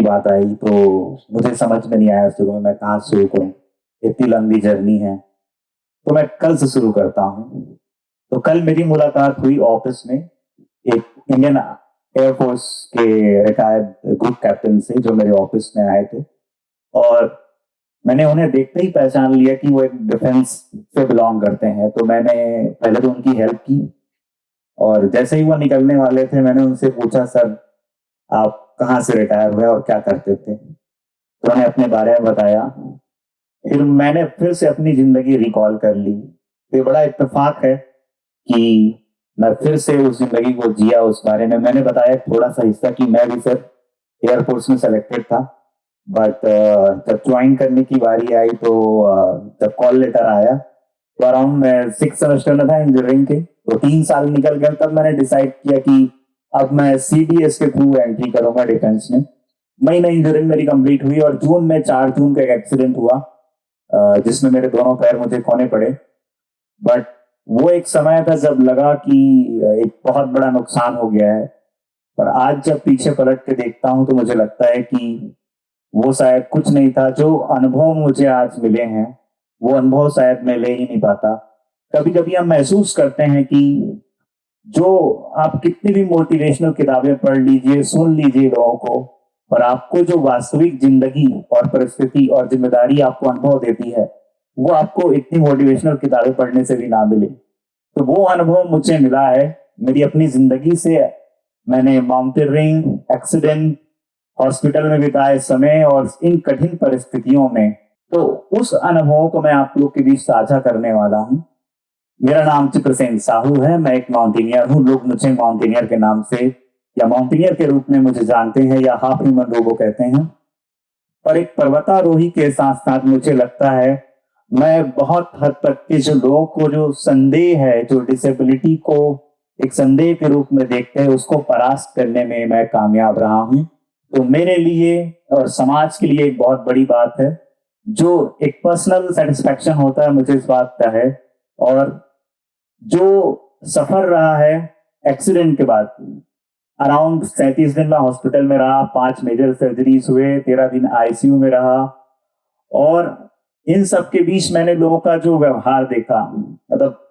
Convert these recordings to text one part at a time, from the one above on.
बात आई तो मुझे समझ में नहीं आया सुबह मैं कहाँ शुरू करूँ, इतनी लंबी जर्नी है। तो मैं कल से शुरू करता हूँ। तो कल मेरी मुलाकात हुई ऑफिस में एक इंडियन एयरफोर्स के रिटायर्ड ग्रुप कैप्टन से जो मेरे ऑफिस में आए थे। और मैंने उन्हें देखते ही पहचान लिया कि वो एक डिफेंस से बिलोंग करते हैं। तो मैंने पहले तो उनकी हेल्प की और जैसे ही वो निकलने वाले थे मैंने उनसे पूछा, सर आप कहाँ से रिटायर हुए और क्या करते थे? तो उन्होंने अपने बारे में बताया। फिर मैंने फिर से अपनी जिंदगी रिकॉल कर ली। तो ये बड़ा इत्तेफाक है कि मैं फिर से उस जिंदगी को जिया। उस बारे में मैंने बताया थोड़ा सा हिस्सा कि मैं भी सर एयरफोर्स में सेलेक्टेड था, बट जब ज्वाइन करने की बारी आई तो जब कॉल लेटर आया तो अराउंड मैं 6 सेमेस्टर में था इंजीनियरिंग के, तो 3 साल निकल गए। तब मैंने डिसाइड किया कि अब मैं सीडीएस के थ्रू एंट्री करूंगा डिफेंस में। मई में इंजीनियरिंग मेरी कंप्लीट हुई और जून में 4 जून को एक एक्सीडेंट हुआ जिसमें मेरे दोनों पैर मुझे खोने पड़े। बट वो एक समय था जब लगा कि एक बहुत बड़ा नुकसान हो गया है। पर आज जब पीछे पलट के देखता हूं तो मुझे लगता है कि वो शायद कुछ नहीं था। जो अनुभव मुझे आज मिले हैं वो अनुभव शायद मैं ले ही नहीं पाता। कभी कभी हम महसूस करते हैं कि जो आप कितनी भी मोटिवेशनल किताबें पढ़ लीजिए, सुन लीजिए लोगों को, पर आपको जो वास्तविक जिंदगी और परिस्थिति और जिम्मेदारी आपको अनुभव देती है वो आपको इतनी मोटिवेशनल किताबें पढ़ने से भी ना मिले। तो वो अनुभव मुझे मिला है मेरी अपनी जिंदगी से। मैंने माउंटेनियरिंग, एक्सीडेंट, हॉस्पिटल में बिताए समय और इन कठिन परिस्थितियों में, तो उस अनुभव को मैं आप लोग के बीच साझा करने वाला हूँ। मेरा नाम चित्रसेन साहू है। मैं एक माउंटेनियर हूँ। लोग मुझे माउंटेनियर के नाम से या माउंटेनियर के रूप में मुझे जानते हैं या हाफ ह्यूमन रोबो कहते हैं। पर एक पर्वतारोही के साथ साथ मुझे लगता है मैं बहुत हद तक के जो लोगों को जो संदेह है, जो डिसेबिलिटी को एक संदेह के रूप में देखते हैं, उसको परास्त करने में मैं कामयाब रहा हूं। तो मेरे लिए और समाज के लिए एक बहुत बड़ी बात है। जो एक पर्सनल सेटिस्फेक्शन होता है मुझे इस बात का है। और जो सफर रहा है एक्सीडेंट के बाद, अराउंड 37 दिन में हॉस्पिटल में रहा, 5 मेजर सर्जरीज हुए, 13 दिन आईसीयू में रहा। और इन सब के बीच मैंने लोगों का जो व्यवहार देखा, मतलब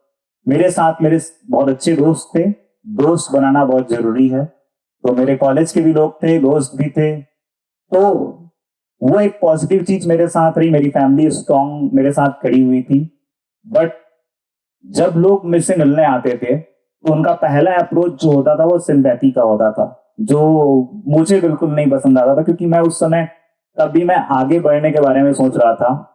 मेरे साथ मेरे बहुत अच्छे दोस्त थे। दोस्त बनाना बहुत जरूरी है। तो मेरे कॉलेज के भी लोग थे, दोस्त भी थे। तो वो एक पॉजिटिव चीज मेरे साथ रही। मेरी फैमिली स्ट्रांग मेरे साथ खड़ी हुई थी। बट जब लोग मुझसे मिलने आते थे तो उनका पहला अप्रोच जो होता था वो सिंपैथी का होता था, जो मुझे बिल्कुल नहीं पसंद आता था, क्योंकि मैं उस समय तब भी मैं आगे बढ़ने के बारे में सोच रहा था।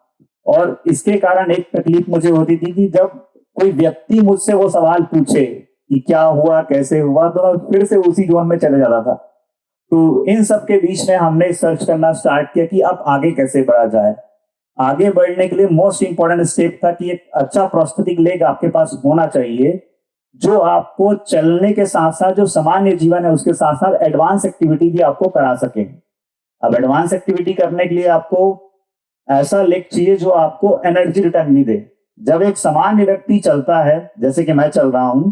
और इसके कारण एक तकलीफ मुझे होती थी कि जब कोई व्यक्ति मुझसे वो सवाल पूछे कि क्या हुआ, कैसे हुआ, तो मैं फिर से उसी जोन में चले जाता था। तो इन सब के बीच में हमने सर्च करना स्टार्ट किया कि अब आगे कैसे बढ़ा जाए। आगे बढ़ने के लिए मोस्ट इंपॉर्टेंट स्टेप था कि एक अच्छा प्रोस्थेटिक लेग आपके पास होना चाहिए, जो आपको चलने के साथ साथ जो सामान्य जीवन है उसके साथ साथ एडवांस एक्टिविटी भी आपको करा सके। अब एडवांस एक्टिविटी करने के लिए आपको ऐसा लेग चाहिए जो आपको एनर्जी रिटर्न भी दे। जब एक सामान्य व्यक्ति चलता है, जैसे कि मैं चल रहा हूं,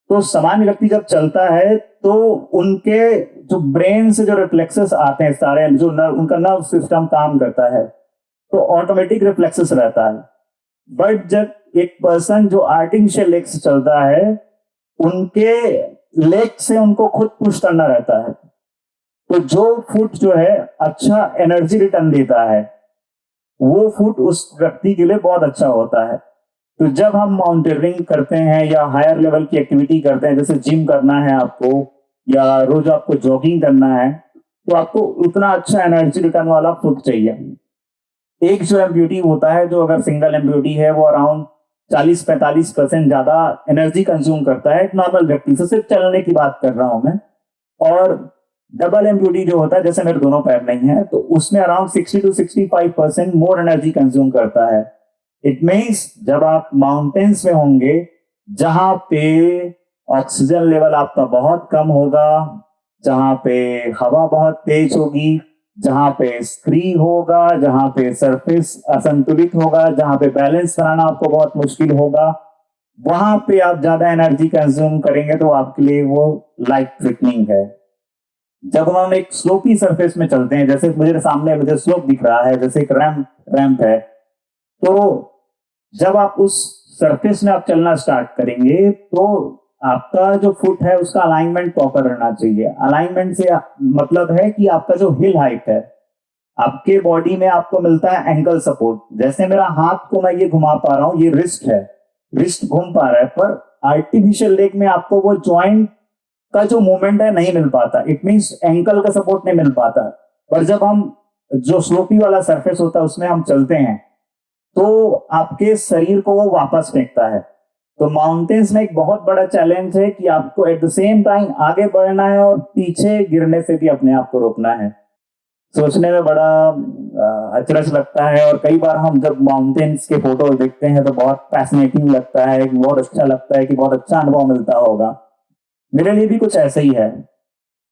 तो सामान्य व्यक्ति जब चलता है तो उनके जो ब्रेन से जो रिफ्लेक्सेस आते हैं सारे, जो उनका नर्व सिस्टम काम करता है, तो ऑटोमेटिक रिफ्लेक्सेस रहता है। बट जब एक पर्सन जो आर्टिफिशियल लेग से चलता है, उनके लेग से उनको खुद पुश करना रहता है। तो जो फुट जो है अच्छा एनर्जी रिटर्न देता है, वो फुट उस व्यक्ति के लिए बहुत अच्छा होता है। तो जब हम माउंटेनियरिंग करते हैं या हायर लेवल की एक्टिविटी करते हैं, जैसे जिम करना है आपको या रोज आपको जॉगिंग करना है, तो आपको उतना अच्छा एनर्जी रिटर्न वाला फुट चाहिए। एक जो एम्प्यूटी होता है, जो अगर सिंगल एम्प्यूटी है, वो अराउंड 40-45% ज्यादा एनर्जी कंज्यूम करता है एक नॉर्मल व्यक्ति से। सिर्फ चलने की बात कर रहा हूं मैं। और डबल एम्प्यूटी जो होता है, जैसे मेरे दोनों पैर नहीं है, तो उसमें अराउंड 60-65% मोर एनर्जी कंज्यूम करता है। इट मीन्स जब आप माउंटेन्स में होंगे, जहां पे ऑक्सीजन लेवल आपका बहुत कम होगा, जहां पे हवा बहुत तेज होगी, जहां पे स्क्री होगा, जहां पे सरफेस असंतुलित होगा, जहां पे बैलेंस बनाना आपको बहुत मुश्किल होगा, वहां पे आप ज्यादा एनर्जी कंज्यूम करेंगे तो आपके लिए वो लाइफ थ्रेटनिंग है। जब हम एक स्लोपी सरफेस में चलते हैं, जैसे मुझे सामने मुझे स्लोप दिख रहा है, जैसे एक रैंप रैंप है, तो जब आप उस सरफेस में आप चलना स्टार्ट करेंगे तो आपका जो फुट है उसका अलाइनमेंट प्रॉपर रहना चाहिए। अलाइनमेंट से मतलब है कि आपका जो हिल हाइट है, आपके बॉडी में आपको मिलता है एंकल सपोर्ट। जैसे मेरा हाथ को मैं ये घुमा पा रहा हूँ, ये रिस्ट है, रिस्ट घूम पा रहा है, पर आर्टिफिशियल लेग में आपको वो जॉइंट का जो मूवमेंट है नहीं मिल पाता। इट मींस एंकल का सपोर्ट नहीं मिल पाता। पर जब हम जो स्लोपी वाला सरफेस होता है उसमें हम चलते हैं तो आपके शरीर को वो वापस फेंकता है। तो माउंटेन्स में एक बहुत बड़ा चैलेंज है कि आपको एट द सेम टाइम आगे बढ़ना है और पीछे गिरने से भी अपने आप को रोकना है। सोचने में बड़ा अचरज लगता है, और कई बार हम जब माउंटेन्स के फोटो देखते हैं तो बहुत फैसिनेटिंग लगता है, बहुत अच्छा लगता है कि बहुत अच्छा अनुभव मिलता होगा। मेरे लिए भी कुछ ऐसा ही है।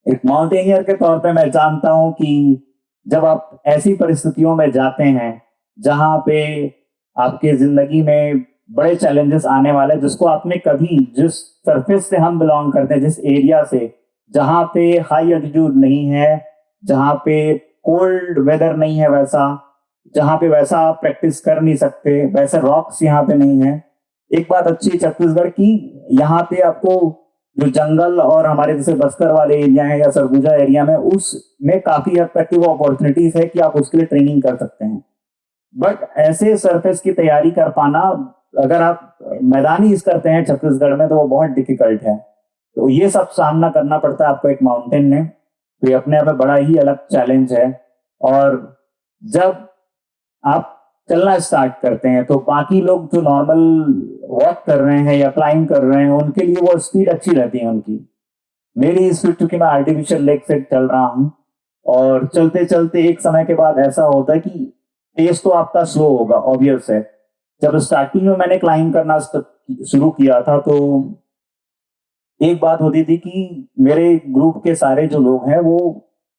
एक माउंटेनियर के तौर पे मैं जानता हूं कि जब आप ऐसी परिस्थितियों में जाते हैं जहां पे आपके जिंदगी में बड़े चैलेंजेस आने वाले, जिसको आपने कभी, जिस सरफेस से हम बिलोंग करते हैं, जिस एरिया से, जहां पे हाई एल्टीट्यूड नहीं है, जहां पे कोल्ड वेदर नहीं है, वैसा जहां पे वैसा आप प्रैक्टिस कर नहीं सकते, वैसे रॉक्स यहाँ पे नहीं है। एक बात अच्छी है छत्तीसगढ़ की, यहाँ पे आपको जो जंगल और हमारे जैसे बस्तर वाले एरिया है या सरगुजा एरिया में, उसमें काफी हद तक की वो अपॉर्चुनिटीज है कि आप उसके लिए ट्रेनिंग कर सकते हैं। बट ऐसे सरफेस की तैयारी कर पाना, अगर आप मैदानी इस करते हैं छत्तीसगढ़ में, तो वो बहुत डिफिकल्ट है। तो ये सब सामना करना पड़ता है आपको एक माउंटेन में। तो ये अपने आप में बड़ा ही अलग चैलेंज है। और जब आप चलना स्टार्ट करते हैं तो बाकी लोग जो नॉर्मल वॉक कर रहे हैं या क्लाइंब कर रहे हैं उनके लिए वो स्पीड अच्छी रहती है उनकी। मेरी स्पीड, चूंकि मैं आर्टिफिशियल लेग से चल रहा हूँ, और चलते चलते एक समय के बाद ऐसा होता है कि पेस तो आपका स्लो होगा, ऑब्वियस है। जब स्टार्टिंग में मैंने क्लाइंब करना शुरू किया था तो एक बात होती थी कि मेरे ग्रुप के सारे जो लोग हैं वो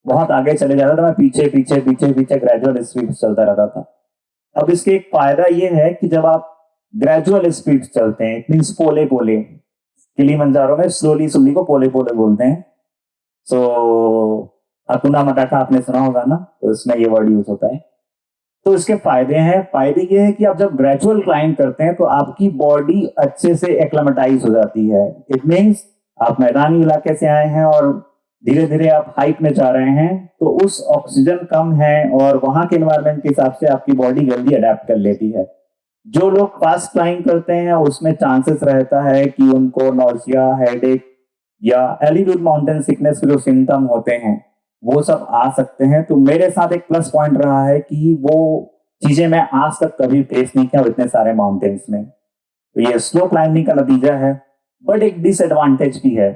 बहुत आगे चले जाते थे, मैं पीछे पीछे पीछे पीछे ग्रेजुअल स्पीड चलता रहता था। अब इसके एक फायदा ये है कि जब आप ग्रेजुअल स्पीड चलते हैं, इट मीन्स पोले पोले, किलीमंजारो में स्लोली स्लोली को पोले पोले बोलते हैं। सो हकुना मटाका आपने सुना होगा ना, तो इसमें ये वर्ड यूज होता है। तो इसके फायदे हैं। फायदे ये है कि आप जब ग्रेजुअल क्लाइंब करते हैं तो आपकी बॉडी अच्छे से एक्लामेटाइज हो जाती है। इट मीन्स आप मैदानी इलाके से आए हैं और धीरे धीरे आप हाइट में जा रहे हैं, तो उस ऑक्सीजन कम है और वहां के एनवायरनमेंट के हिसाब से आपकी बॉडी जल्दी अडेप्ट कर लेती है। जो लोग फास्ट क्लाइंब करते हैं उसमें चांसेस रहता है कि उनको नोजिया, हेडेक या एल्टीट्यूड माउंटेन सिकनेस के जो सिम्टम होते हैं वो सब आ सकते हैं। तो मेरे साथ एक प्लस पॉइंट रहा है कि वो चीजें मैं आज तक कभी फेस नहीं किया इतने सारे माउंटेन्स में। तो ये स्लो क्लाइंबिंग का नतीजा है। बट एक डिसएडवांटेज भी है।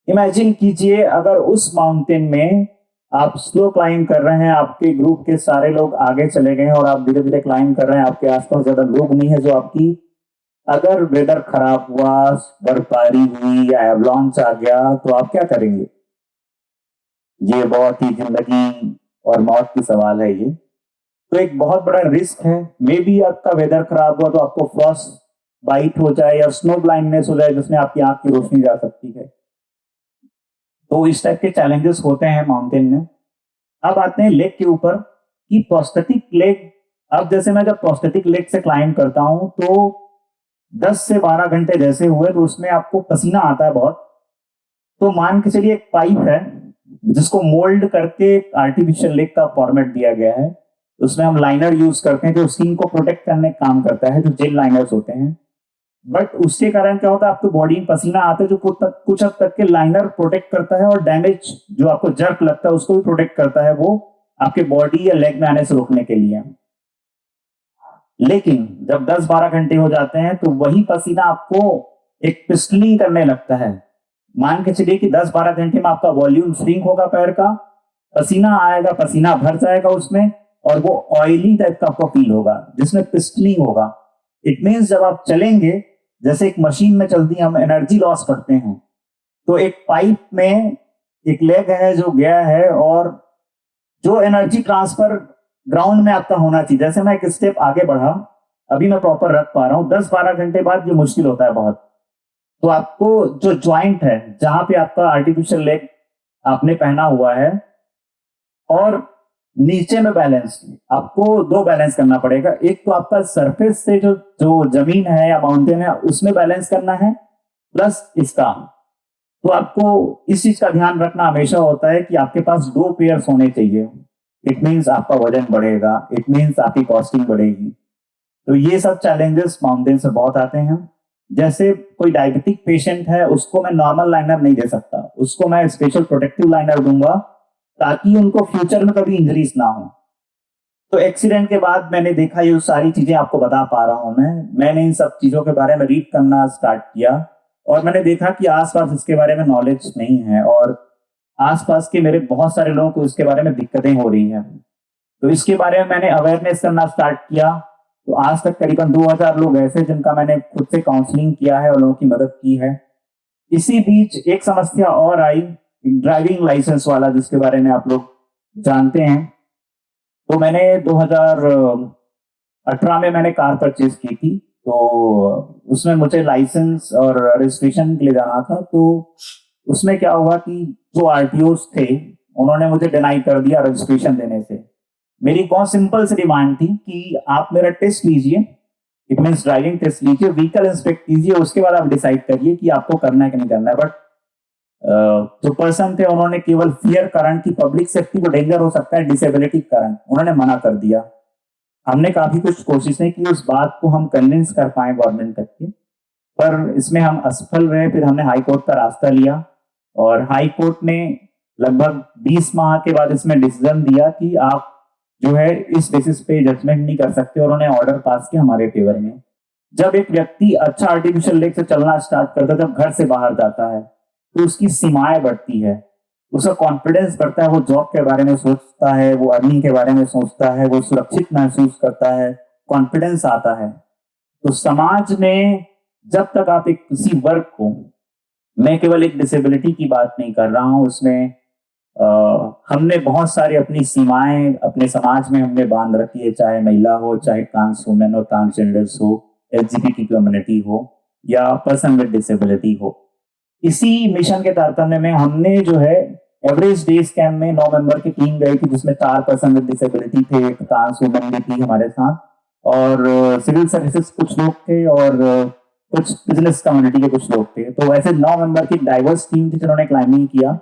इमेजिन कीजिए अगर उस माउंटेन में आप स्लो क्लाइंब कर रहे हैं, आपके ग्रुप के सारे लोग आगे चले गए हैं और आप धीरे धीरे क्लाइंब कर रहे हैं, आपके आसपास ज्यादा लोग नहीं है जो आपकी, अगर वेदर खराब हुआ, बर्फबारी हुई या एवलांच आ गया, तो आप क्या करेंगे? ये बहुत ही जिंदगी और मौत की सवाल है ये। तो एक बहुत बड़ा रिस्क है। मे बी आपका वेदर खराब हुआ तो आपको फ्रॉस्ट बाइट हो जाए या स्नो ब्लाइंडनेस हो जाए, जिसमें आपकी आंख की रोशनी जा सकती है। तो इस टाइप के चैलेंजेस होते हैं माउंटेन में। अब आते हैं लेग के ऊपर कि प्रोस्थेटिक लेग। अब जैसे मैं जब प्रोस्थेटिक लेग से क्लाइंब करता हूं तो 10 से 12 घंटे जैसे हुए तो उसमें आपको पसीना आता है बहुत। तो मान के चलिए एक पाइप है जिसको मोल्ड करके आर्टिफिशियल लेग का फॉर्मेट दिया गया है। उसमें हम लाइनर यूज करते हैं जो स्किन को प्रोटेक्ट करने का काम करता है, जो जेल लाइनर्स होते हैं। बट उसके कारण क्या होता है, आपको बॉडी में पसीना आता है जो कुछ हद तक के लाइनर प्रोटेक्ट करता है, और डैमेज जो आपको जर्क लगता है उसको भी प्रोटेक्ट करता है, वो आपके बॉडी या लेग में आने से रोकने के लिए। लेकिन जब 10-12 घंटे हो जाते हैं तो वही पसीना आपको एक पिस्टलिंग करने लगता है। मान के चलिए कि 10-12 घंटे में आपका वॉल्यूम श्रिंक होगा पैर का, पसीना आएगा, पसीना भर जाएगा उसमें, और वो ऑयली टाइप का आपको फील होगा जिसमें पिस्टलिंग होगा। इट मीन्स जब आप चलेंगे, जैसे एक मशीन में चलती है, हम एनर्जी लॉस करते हैं, तो एक पाइप में एक लेग है जो गया है, और जो एनर्जी ट्रांसफर ग्राउंड में आपका होना चाहिए। जैसे मैं एक स्टेप आगे बढ़ा, अभी मैं प्रॉपर रख पा रहा हूं, 10-12 घंटे बाद ये मुश्किल होता है बहुत। तो आपको जो ज्वाइंट है जहां पे आपका आर्टिफिशियल लेग आपने पहना हुआ है और नीचे में बैलेंस, आपको दो बैलेंस करना पड़ेगा। एक तो आपका सरफेस से जो जो जमीन है या माउंटेन है उसमें बैलेंस करना है, प्लस इसका। तो आपको इस चीज का ध्यान रखना हमेशा होता है कि आपके पास दो पेयर्स होने चाहिए। इट मीन्स आपका वजन बढ़ेगा, इट मीन्स आपकी कॉस्टिंग बढ़ेगी। तो ये सब चैलेंजेस माउंटेन से बहुत आते हैं। जैसे कोई डायबिटिक पेशेंट है, उसको मैं नॉर्मल लाइनर नहीं दे सकता, उसको मैं स्पेशल प्रोटेक्टिव लाइनर दूंगा ताकि उनको फ्यूचर में कभी इंजरीज ना हो। तो एक्सीडेंट के बाद मैंने देखा, ये सारी चीजें आपको बता पा रहा हूं मैंने इन सब चीजों के बारे में रीड करना स्टार्ट किया और मैंने देखा कि आसपास इसके बारे में नॉलेज नहीं है और आसपास के मेरे बहुत सारे लोगों को इसके बारे में दिक्कतें हो रही हैं। तो इसके बारे में मैंने अवेयरनेस करना स्टार्ट किया। तो आज तक करीबन 2000 लोग ऐसे जिनका मैंने खुद से काउंसलिंग किया है और लोगों की मदद की है। इसी बीच एक समस्या और आई, ड्राइविंग लाइसेंस वाला, जिसके बारे में आप लोग जानते हैं। तो मैंने 2018 में मैंने कार परचेज की थी, तो उसमें मुझे लाइसेंस और रजिस्ट्रेशन के लिए जाना था। तो उसमें क्या हुआ कि जो आरटीओस थे उन्होंने मुझे डिनाई कर दिया रजिस्ट्रेशन देने से। मेरी बहुत सिंपल सी डिमांड थी कि आप मेरा टेस्ट लीजिए, इट मीन ड्राइविंग टेस्ट लीजिए, व्हीकल इंस्पेक्ट कीजिए, उसके बाद आप डिसाइड करिए कि आपको करना है कि नहीं करना है। बट जो पर्सन थे उन्होंने केवल फियर कारण की पब्लिक सेफ्टी को डेंजर हो सकता है, डिसेबिलिटी कारण उन्होंने मना कर दिया। हमने काफी कुछ कोशिशें की उस बात को हम कन्विंस कर पाए गवर्नमेंट तक के, पर इसमें हम असफल रहे। फिर हमने हाई कोर्ट का रास्ता लिया और हाई कोर्ट ने लगभग 20 माह के बाद इसमें डिसीजन दिया कि आप जो है इस बेसिस पे जजमेंट नहीं कर सकते, और उन्होंने ऑर्डर पास किया हमारे फेवर में। जब एक व्यक्ति अच्छा आर्टिफिशियल लेग से चलना स्टार्ट करता है, जब घर से बाहर जाता है, तो उसकी सीमाएं बढ़ती है, उसका कॉन्फिडेंस बढ़ता है, वो जॉब के बारे में सोचता है, वो अर्निंग के बारे में सोचता है, वो सुरक्षित महसूस करता है, कॉन्फिडेंस आता है। तो समाज में जब तक आप एक किसी वर्ग को, मैं केवल एक डिसेबिलिटी की बात नहीं कर रहा हूं, उसमें हमने बहुत सारी अपनी सीमाएं अपने समाज में हमने बांध रखी है, चाहे महिला हो, चाहे ट्रांस वुमेन हो, ट्रांसजेंडर्स हो, एलजीबीटी कम्युनिटी हो या पर्सन विद डिसेबिलिटी हो। इसी मिशन के तारतम्य में हमने जो है एवरेज डे कैंप में 9 मेंबर की टीम गई थी, जिसमें 4 पर्सन विद डिसेबिलिटी थे, एक ट्रांस वुमेन भी थी हमारे साथ, और सिविल सर्विसेज कुछ लोग थे, और कुछ बिजनेस कम्युनिटी के कुछ लोग थे। तो ऐसे 9 मेंबर की डाइवर्स टीम थी जिन्होंने क्लाइंबिंग किया।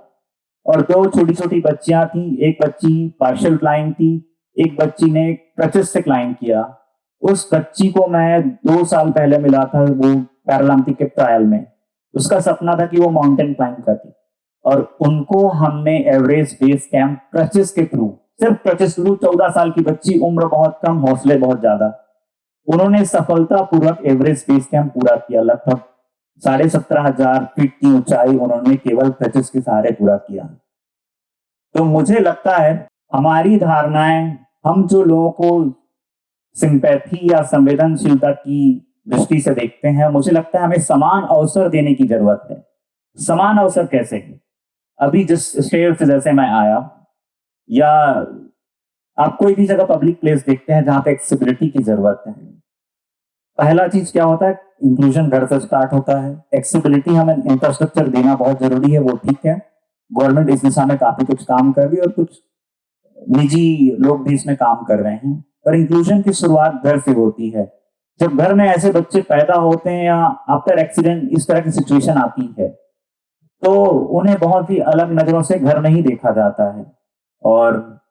और 2 छोटी छोटी बच्चियां थी, एक बच्ची पार्शियल क्लाइंब थी, एक बच्ची ने क्रचेस से क्लाइंब किया। उस बच्ची को मैं 2 साल पहले मिला था वो पैरालंपिक के ट्रायल में। उसका सपना था कि वो माउंटेन क्लाइंब करती, और उनको हमने एवरेस्ट बेस कैंप क्रचेस के थ्रू, सिर्फ क्रचेस थ्रू, 14 साल की बच्ची, उम्र बहुत कम, हौसले बहुत ज्यादा, उन्होंने सफलतापूर्वक एवरेस्ट बेस कैंप पूरा किया। लगभग 17,500 फीट की ऊंचाई उन्होंने केवल क्रचेस के सहारे पूरा किया। तो मुझे लगता है हमारी धारणाएं, हम जो लोगों को सिंपैथी या संवेदनशीलता की दृष्टि से देखते हैं, मुझे लगता है हमें समान अवसर देने की जरूरत है। समान अवसर कैसे? अभी जिस स्टेट से जैसे मैं आया, या आप कोई भी जगह पब्लिक प्लेस देखते हैं जहां पे एक्सेसिबिलिटी की जरूरत है, पहला चीज क्या होता है? इंक्लूजन घर से स्टार्ट होता है। एक्सेसिबिलिटी हमें इंफ्रास्ट्रक्चर देना बहुत जरूरी है, वो ठीक है, गवर्नमेंट इस दिशा में काफी कुछ काम कर रही है और कुछ निजी लोग भी इसमें काम कर रहे हैं। पर इंक्लूजन की शुरुआत घर से होती है। जब घर में ऐसे बच्चे पैदा होते हैं या आफ्टर एक्सीडेंट इस तरह की सिचुएशन आती है, तो उन्हें बहुत ही अलग नजरों से घर में ही देखा जाता है। और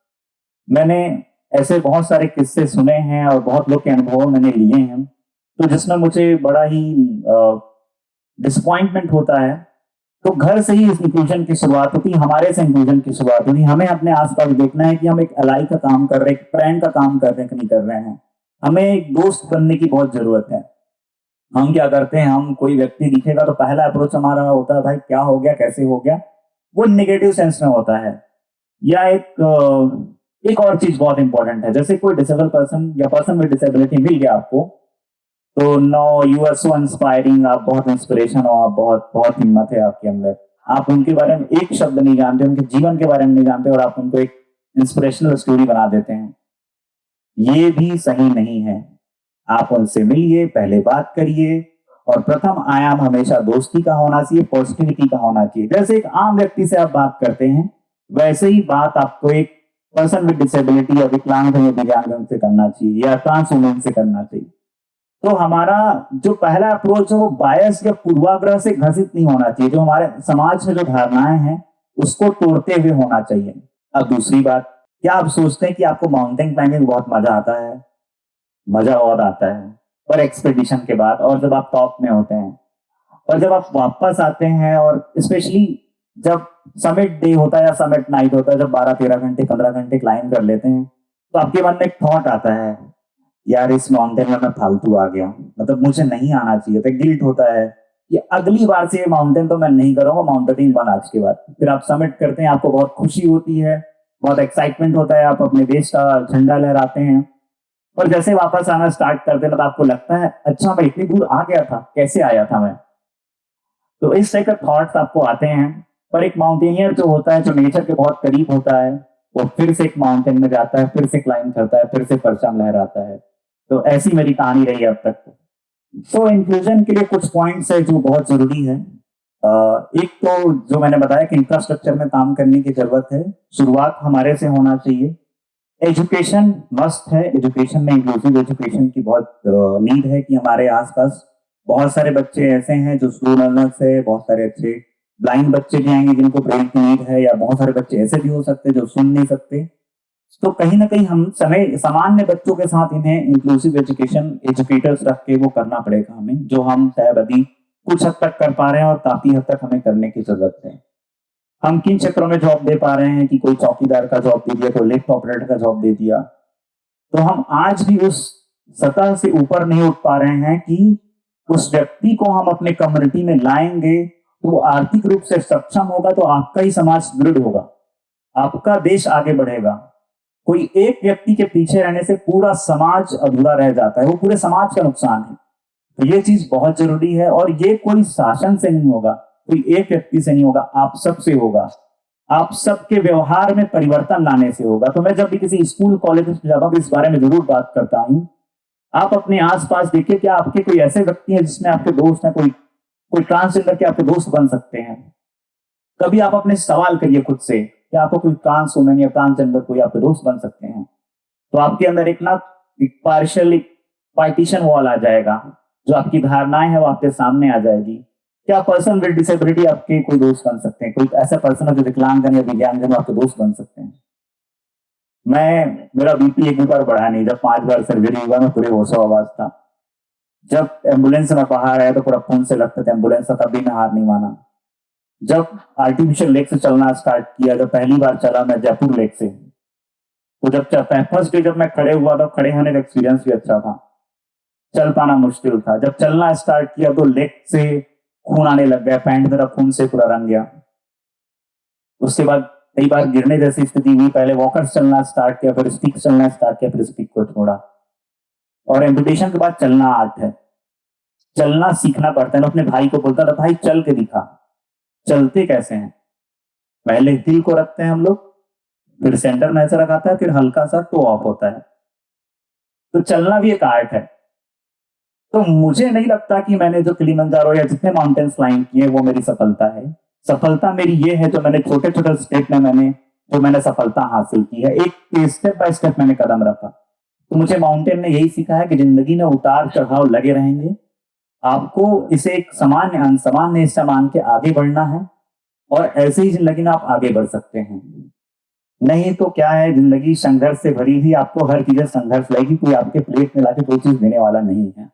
मैंने ऐसे बहुत सारे किस्से सुने हैं और बहुत लोग के अनुभव मैंने लिए हैं, तो जिसमें मुझे बड़ा ही डिसअपॉइंटमेंट होता है। तो घर से ही इस इंक्लूजन की शुरुआत होती है, हमारे से इंक्लूजन की शुरुआत होती है। हमें अपने आसपास देखना है कि हम एक अलाई का काम कर रहे हैं, एक फ्रेंड का काम कर रहे हैं कि नहीं कर रहे हैं। हमें एक दोस्त बनने की बहुत जरूरत है। हम क्या करते हैं, हम कोई व्यक्ति दिखेगा तो पहला अप्रोच हमारा होता है, भाई क्या हो गया, कैसे हो गया, वो नेगेटिव सेंस में होता है। या एक और चीज बहुत इंपॉर्टेंट है, जैसे कोई डिसेबल पर्सन या पर्सन विद डिसेबिलिटी मिल गया आपको, तो no you are so inspiring, आप बहुत इंस्पिरेशन हो, आप बहुत बहुत हिम्मत है आपके अंदर, आप उनके बारे में एक शब्द नहीं जानते, उनके जीवन के बारे में नहीं जानते, और आप उनको एक इंस्पिरेशनल स्टोरी बना देते हैं। ये भी सही नहीं है। आप उनसे मिलिए, पहले बात करिए, और प्रथम आयाम हमेशा दोस्ती का होना चाहिए, पॉजिटिविटी का होना चाहिए। जैसे एक आम व्यक्ति से आप बात करते हैं, वैसे ही बात आपको एक पर्सन विद डिसेबिलिटी या विकलांग या दिव्यांग से करना चाहिए या ट्रांस वुमेन से करना चाहिए। तो हमारा जो पहला अप्रोच है वो बायस या पूर्वाग्रह से घसित नहीं होना चाहिए, जो हमारे समाज में जो धारणाएं हैं उसको तोड़ते हुए होना चाहिए। अब दूसरी बात, क्या आप सोचते हैं कि आपको माउंटेन क्लाइंबिंग बहुत मजा आता है? मजा और आता है पर एक्सपेडिशन के बाद, और जब आप टॉप में होते हैं, और जब आप वापस आते हैं, और स्पेशली जब समिट डे होता है या समिट नाइट होता है, जब 12-13 घंटे 15 घंटे क्लाइंब कर लेते हैं, तो आपके मन में एक थॉट आता है, यार इस माउंटेन में मैं फालतू आ गया, मतलब मुझे नहीं आना चाहिए था। गिल्ट होता है कि अगली बार से ये माउंटेन तो मैं नहीं करूंगा, माउंटेनिंग वन आज के बाद। फिर आप समिट करते हैं, आपको बहुत खुशी होती है, बहुत एक्साइटमेंट होता है, आप अपने देश का झंडा लहराते हैं। पर जैसे वापस आना स्टार्ट करते हैं तो आपको लगता है, अच्छा मैं इतनी दूर आ गया था, कैसे आया था मैं? तो इस तरह के थॉट्स आपको आते हैं। पर एक माउंटेनियर जो होता है, जो नेचर के बहुत करीब होता है, वो फिर से एक माउंटेन में जाता है, फिर से क्लाइंब करता है, फिर से परचम लहराता है। तो ऐसी मेरी कहानी रही अब तक। तो इंक्लूजन के लिए कुछ पॉइंट्स है जो बहुत जरूरी है। एक तो जो मैंने बताया कि इंफ्रास्ट्रक्चर में काम करने की जरूरत है, शुरुआत हमारे से होना चाहिए। एजुकेशन मस्ट है, एजुकेशन में इंक्लूसिव एजुकेशन की बहुत नीड है कि हमारे आसपास बहुत सारे बच्चे ऐसे हैं जो स्लो लर्नर्स है, बहुत सारे अच्छे ब्लाइंड बच्चे भी आएंगे जिनको ब्रेन की नीड है, या बहुत सारे बच्चे ऐसे भी हो सकते हैं जो सुन नहीं सकते। तो कहीं ना कहीं हम समय सामान्य बच्चों के साथ इन्हें इंक्लूसिव एजुकेशन एजुकेटर्स रख के वो करना पड़ेगा हमें, जो हम शायद अभी कुछ हद तक कर पा रहे हैं और काफी हद तक हमें करने की जरूरत है। हम किन क्षेत्रों में जॉब दे पा रहे हैं कि कोई चौकीदार का जॉब दे दिया, कोई लिफ्ट ऑपरेटर का जॉब दे दिया, तो हम आज भी उस सतह से ऊपर नहीं उठ पा रहे हैं कि उस व्यक्ति को हम अपने कम्युनिटी में लाएंगे तो वो आर्थिक रूप से सक्षम होगा, तो आपका ही समाज दृढ़ होगा, आपका देश आगे बढ़ेगा। कोई एक व्यक्ति के पीछे रहने से पूरा समाज अधूरा रह जाता है, वो पूरे समाज का नुकसान है। तो ये चीज बहुत जरूरी है, और ये कोई शासन से नहीं होगा, कोई एक व्यक्ति से नहीं होगा, आप सब से होगा, आप सबके व्यवहार में परिवर्तन लाने से होगा। तो मैं जब भी किसी स्कूल कॉलेज में जाता हूँ, इस बारे में जरूर बात करता हूँ। आप अपने आसपास देखिए, क्या आपके कोई ऐसे व्यक्ति हैं जिसमें आपके दोस्त हैं, कोई ट्रांसजेंडर के आपके दोस्त बन सकते हैं? कभी आप अपने सवाल करिए खुद से, क्या आपको कोई ट्रांस वुमेन या ट्रांसजेंडर कोई आपके दोस्त बन सकते हैं? तो आपके अंदर एक पार्शियल पार्टीशन वॉल आ जाएगा, जो आपकी धारणाएं है वो आपके सामने आ जाएगी। क्या पर्सन विद डिसेबिलिटी आपके कोई दोस्त बन सकते हैं? कोई ऐसा पर्सन है जो विकलांगजन या दिव्यांगजन आपके दोस्त बन सकते हैं? मेरा बीपी एक भी बार बढ़ा नहीं, जब 5 बार सर्जरी हुआ मैं पूरे होशो आवाज था। जब एम्बुलेंस में बाहर आया तो पूरा खून से लगता था एम्बुलेंस का, तब भी मैं हार नहीं माना। जब आर्टिफिशियल लेग से चलना स्टार्ट किया, जब पहली बार चला मैं जयपुर लेग से, तो जब फर्स्ट डे जब मैं खड़े हुआ तो खड़े होने का एक्सपीरियंस भी अच्छा था, चल पाना मुश्किल था। जब चलना स्टार्ट किया तो लेग से खून आने लग गया, पैंट मेरा खून से पूरा रंग गया। उसके बाद कई बार गिरने जैसी स्थिति हुई, पहले वॉकर्स चलना स्टार्ट किया, फिर स्टिक चलना स्टार्ट किया, फिर स्टिक को छोड़ा। और एम्पुटेशन के बाद चलना आर्ट है, चलना सीखना पड़ता है। मैं अपने भाई को बोलता था, भाई चल के दिखा। चलते कैसे हैं? पहले दिल को रखते हैं हम लोग, फिर सेंटर में ऐसा रखाता है, फिर हल्का सा टो ऑफ होता है। तो चलना भी एक आर्ट है। तो मुझे नहीं लगता कि मैंने जो किलिमंजारो या जितने माउंटेन्स क्लाइंब किए वो मेरी सफलता है। सफलता मेरी ये है जो मैंने छोटे छोटे स्टेप में मैंने सफलता हासिल की है, एक स्टेप बाय स्टेप मैंने कदम रखा। तो मुझे माउंटेन ने यही सिखाया है कि जिंदगी में उतार चढ़ाव लगे रहेंगे, आपको इसे एक सामान्य अनसामान्य हिस्सा मान के आगे बढ़ना है, और ऐसे ही जिंदगी में आप आगे बढ़ सकते हैं। नहीं तो क्या है, जिंदगी संघर्ष से भरी हुई, आपको हर चीज संघर्ष लगेगी, कोई आपके प्लेट में लाके कोई चीज देने वाला नहीं है।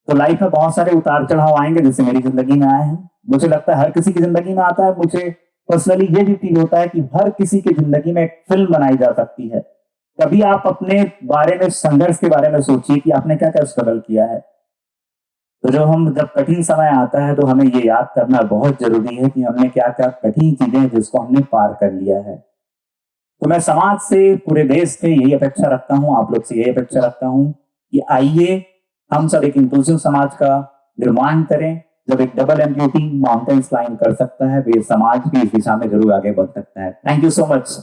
तो लाइफ में बहुत सारे उतार चढ़ाव आएंगे, जैसे मेरी जिंदगी में आए हैं। मुझे लगता है हर किसी की जिंदगी में आता है। मुझे पर्सनली ये भी फील होता है कि हर किसी की जिंदगी में एक फिल्म बनाई जा सकती है। कभी आप अपने बारे में, संघर्ष के बारे में सोचिए कि आपने क्या क्या स्ट्रगल किया है। तो जब कठिन समय आता है तो हमें ये याद करना बहुत जरूरी है कि हमने क्या क्या कठिन चीजें जिसको हमने पार कर लिया है। तो मैं समाज से, पूरे देश से यही अपेक्षा रखता हूँ, आप लोग से यही अपेक्षा रखता हूँ कि आइए हम सब एक इंक्लूसिव समाज का निर्माण करें। जब एक डबल एम्प्यूटी माउंटेन क्लाइंब कर सकता है तो ये समाज भी इस दिशा में जरूर आगे बढ़ सकता है। Thank you so much.